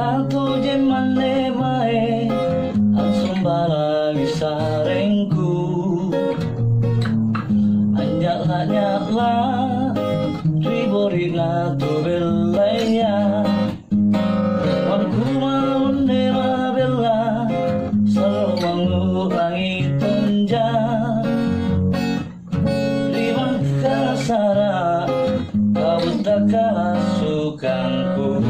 Belato je mane mae Ansum baragi sarengku Anyala Riborina tu belanya Wangku maunde mabela Selalu mengurangi tonja Ribang kasara Kau tak kalah sukanku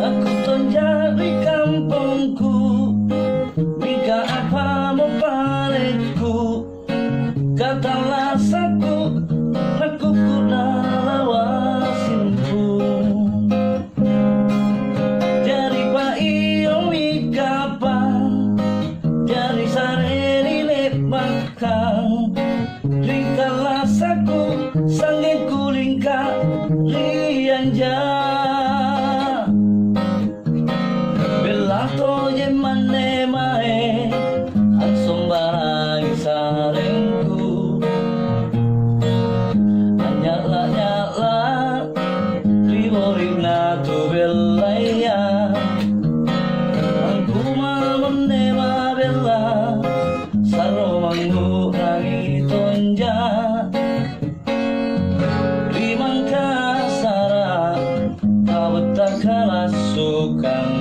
Aku tonja di kampungku Bika apa membalikku Katalah saku Aku lawasimpu Jari paio mikapang Jari sareni lepakang Ringkalah saku Sangin kulingka Rianja Belato je mane mae Ansum baragi sarengku Nyala Riborina tu belaya Aku mamunde mabela Saro mengurangi tonja Rimang kasara Kau tak kalah sukan